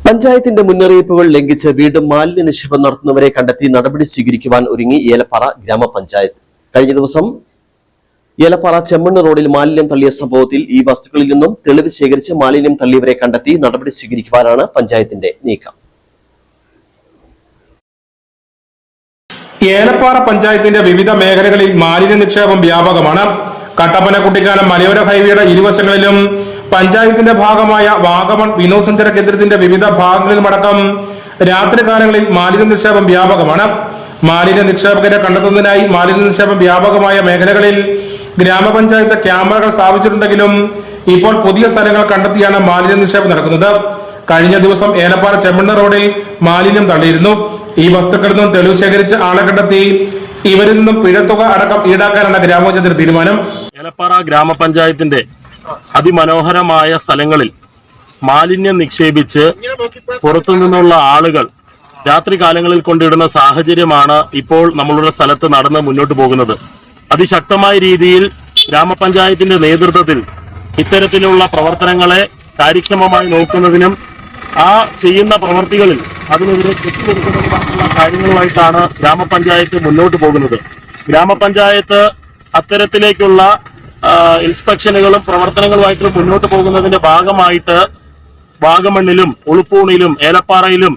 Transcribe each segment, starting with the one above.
പഞ്ചായത്തിന്റെ മുന്നറിയിപ്പുകൾ ലംഘിച്ച് വീണ്ടും മാലിന്യ നിക്ഷേപം നടത്തുന്നവരെ കണ്ടെത്തി നടപടി സ്വീകരിക്കുവാൻ ഒരുങ്ങി ഏലപ്പാറ ഗ്രാമപഞ്ചായത്ത്. കഴിഞ്ഞ ദിവസം ഏലപ്പാറ ചെമ്മണ്ണ് റോഡിൽ മാലിന്യം തള്ളിയ സംഭവത്തിൽ ഈ വസ്തുക്കളിൽ നിന്നും തെളിവ് ശേഖരിച്ച് മാലിന്യം തള്ളിയവരെ കണ്ടെത്തി നടപടി സ്വീകരിക്കുവാനാണ് പഞ്ചായത്തിന്റെ നീക്കം. ഏലപ്പാറ പഞ്ചായത്തിന്റെ വിവിധ മേഖലകളിൽ മാലിന്യ നിക്ഷേപം വ്യാപകമാണ്. കട്ടപ്പന കുട്ടിക്കാനം മലയോര ഹൈവേയുടെ ഇരുവശങ്ങളിലും പഞ്ചായത്തിന്റെ ഭാഗമായ വാഗമൺ വിനോദസഞ്ചാര കേന്ദ്രത്തിന്റെ വിവിധ ഭാഗങ്ങളിലുമടക്കം രാത്രികാലങ്ങളിൽ മാലിന്യ നിക്ഷേപം വ്യാപകമാണ്. മാലിന്യ നിക്ഷേപകരെ കണ്ടെത്തുന്നതിനായി മാലിന്യ നിക്ഷേപം വ്യാപകമായ മേഖലകളിൽ ഗ്രാമപഞ്ചായത്ത് ക്യാമറകൾ സ്ഥാപിച്ചിട്ടുണ്ടെങ്കിലും ഇപ്പോൾ പുതിയ സ്ഥലങ്ങൾ കണ്ടെത്തിയാണ് മാലിന്യ നിക്ഷേപം നടക്കുന്നത്. കഴിഞ്ഞ ദിവസം ഏലപ്പാറ ചെമ്മണ്ണ് റോഡിൽ മാലിന്യം തള്ളിയിരുന്നു. ഈ വസ്തുക്കളിൽ നിന്നും തെളിവ് ശേഖരിച്ച് ആളെ കണ്ടെത്തി ഇവരിൽ നിന്നും പിഴത്തുക അടക്കം ഈടാക്കാനാണ് ഗ്രാമപഞ്ചായത്തിന്റെ തീരുമാനം. ഏലപ്പാറ ഗ്രാമപഞ്ചായത്തിന്റെ അതിമനോഹരമായ സ്ഥലങ്ങളിൽ മാലിന്യം നിക്ഷേപിച്ച് പുറത്തു നിന്നുള്ള ആളുകൾ രാത്രികാലങ്ങളിൽ കൊണ്ടിടുന്ന സാഹചര്യമാണ് ഇപ്പോൾ നമ്മളുടെ സ്ഥലത്ത് നടന്ന് മുന്നോട്ട് പോകുന്നത്. അതിശക്തമായ രീതിയിൽ ഗ്രാമപഞ്ചായത്തിന്റെ നേതൃത്വത്തിൽ ഇത്തരത്തിലുള്ള പ്രവർത്തനങ്ങളെ കാര്യക്ഷമമായി നോക്കുന്നതിനും ആ ചെയ്യുന്ന പ്രവർത്തികളിൽ അതിനെതിരെ തെറ്റുവരുത്തുന്നതിനുള്ള കാര്യങ്ങളുമായിട്ടാണ് ഗ്രാമപഞ്ചായത്ത് മുന്നോട്ട് പോകുന്നത്. ഗ്രാമപഞ്ചായത്ത് അത്തരത്തിലേക്കുള്ള ഇൻസ്പെക്ഷനുകളും പ്രവർത്തനങ്ങളുമായിട്ട് മുന്നോട്ട് പോകുന്നതിന്റെ ഭാഗമായിട്ട് വാഗമണ്ണിലും ഉളുപ്പൂണിലും ഏലപ്പാറയിലും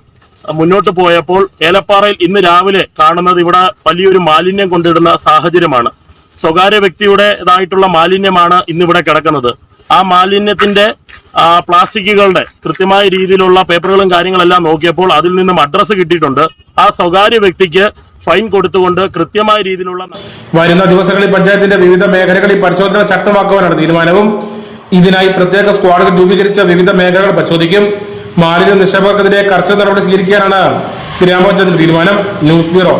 മുന്നോട്ട് പോയപ്പോൾ ഏലപ്പാറയിൽ ഇന്ന് രാവിലെ കാണുന്നത് ഇവിടെ വലിയൊരു മാലിന്യം കൊണ്ടിടുന്ന സാഹചര്യമാണ്. സ്വകാര്യ വ്യക്തിയുടേതായിട്ടുള്ള മാലിന്യമാണ് ഇന്നിവിടെ കിടക്കുന്നത്. ആ മാലിന്യത്തിന്റെ പ്ലാസ്റ്റിക്കുകളുടെ കൃത്യമായ രീതിയിലുള്ള പേപ്പറുകളും കാര്യങ്ങളെല്ലാം നോക്കിയപ്പോൾ അതിൽ നിന്നും അഡ്രസ്സ് കിട്ടിയിട്ടുണ്ട്. ആ സ്വകാര്യ വ്യക്തിക്ക് ഫൈൻ കൊടുത്തുകൊണ്ട് കൃത്യമായ രീതിയിലുള്ള വരുന്ന ദിവസങ്ങളിൽ പഞ്ചായത്തിന്റെ വിവിധ മേഖലകളിൽ പരിശോധന ശക്തമാക്കുവാനാണ് തീരുമാനവും. ഇതിനായി പ്രത്യേക സ്ക്വാഡുകൾ രൂപീകരിച്ച വിവിധ മേഖലകൾ പരിശോധിക്കും. മാലിന്യ നിക്ഷേപകർക്കെതിരെ കർശന നടപടി സ്വീകരിക്കാനാണ് ഗ്രാമപഞ്ചായത്തിന്റെ തീരുമാനം. News bureau,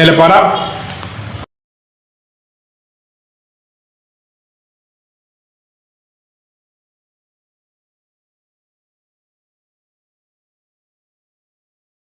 Elappara.